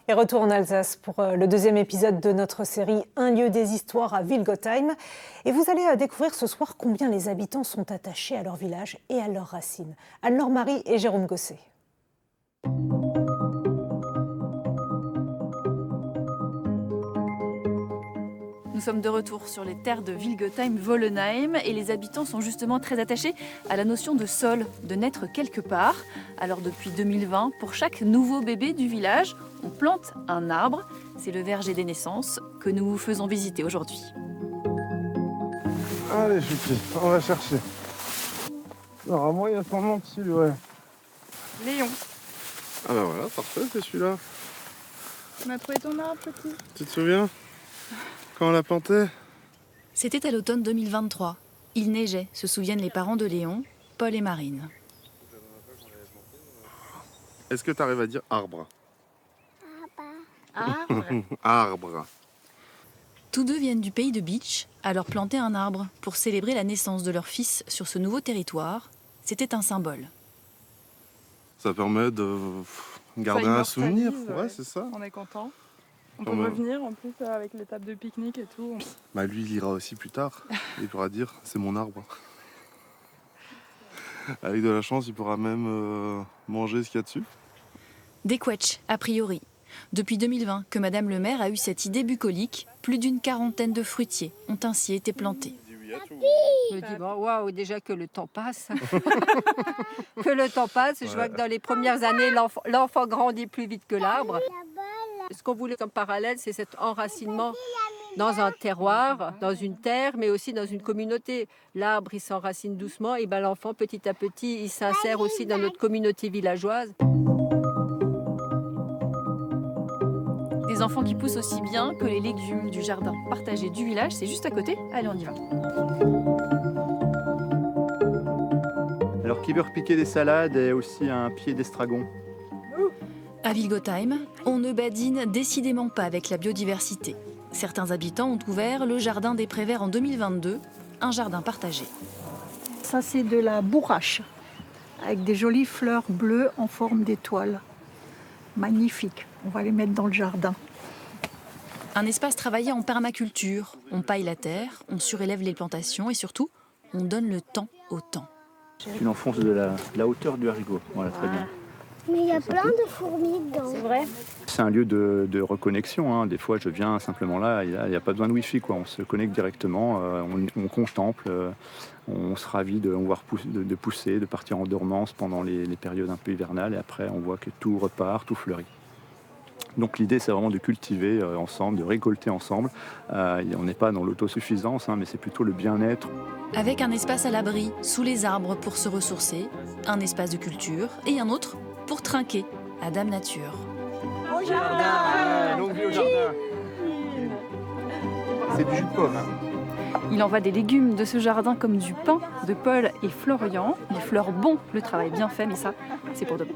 Et retour en Alsace pour le deuxième épisode de notre série Un lieu des histoires à Wilgotheim. Et vous allez découvrir ce soir combien les habitants sont attachés à leur village et à leurs racines. Anne-Laure Marie et Jérôme Gosset. Nous sommes de retour sur les terres de Wilgotheim-Wollenheim et les habitants sont justement très attachés à la notion de sol, de naître quelque part. Alors depuis 2020, pour chaque nouveau bébé du village, on plante un arbre. C'est le verger des naissances que nous vous faisons visiter aujourd'hui. Allez, Chucky, on va chercher. Normalement, il y a son nom dessus, ouais. Léon, Ah bah voilà, parfait, c'est celui-là. on a trouvé ton arbre, petit. Tu te souviens quand on l'a planté? C'était à l'automne 2023. Il neigeait, se souviennent les parents de Léon, Paul et Marine. Est-ce que tu arrives à dire arbre? Arbre. Arbre. Tous deux viennent du pays de Beach, alors planter un arbre pour célébrer la naissance de leur fils sur ce nouveau territoire, c'était un symbole. Ça permet de garder un souvenir. Ouais, c'est ça. On est content. On Quand peut même. revenir en plus avec les tables de pique-nique et tout. Bah lui, il ira aussi plus tard. Il pourra dire, c'est mon arbre. Avec de la chance, il pourra même manger ce qu'il y a dessus. Des quetchs, a priori. Depuis 2020 que Madame le maire a eu cette idée bucolique, plus d'une quarantaine de fruitiers ont ainsi été plantés. Je me dis, bon, waouh, déjà que le temps passe. Que le temps passe. Je vois que dans les premières années, l'enfant grandit plus vite que l'arbre. Ce qu'on voulait comme parallèle, c'est cet enracinement dans un terroir, dans une terre, mais aussi dans une communauté. L'arbre, il s'enracine doucement, et ben l'enfant, petit à petit, il s'insère aussi dans notre communauté villageoise. Des enfants qui poussent aussi bien que les légumes du jardin partagé du village, c'est juste à côté. Allez, on y va. Alors qui veut repiquer des salades et aussi un pied d'estragon? À Wilgotheim, on ne badine décidément pas avec la biodiversité. Certains habitants ont ouvert le jardin des Préverts en 2022, un jardin partagé. Ça, c'est de la bourrache, avec des jolies fleurs bleues en forme d'étoile. Magnifique. On va les mettre dans le jardin. Un espace travaillé en permaculture. On paille la terre, on surélève les plantations et surtout, on donne le temps au temps. Tu l'enfonces de la hauteur du haricot. Voilà, très bien. Mais il y a plein de fourmis dedans. C'est vrai? C'est un lieu de reconnexion. Hein. Des fois, je viens simplement là, il n'y a pas besoin de Wi-Fi, quoi. On se connecte directement, on contemple, on se ravit de voir de pousser, de partir en dormance pendant les périodes un peu hivernales. Et après, on voit que tout repart, tout fleurit. Donc l'idée, c'est vraiment de cultiver ensemble, de récolter ensemble. On n'est pas dans l'autosuffisance, hein, mais c'est plutôt le bien-être. Avec un espace à l'abri, sous les arbres pour se ressourcer, un espace de culture et un autre pour trinquer à Dame Nature. Au jardin. Longue vie au jardin. C'est du jus de pomme. Hein. Il en va des légumes de ce jardin comme du pain de Paul et Florian. Les fleurs bon, le travail bien fait, mais ça, c'est pour demain.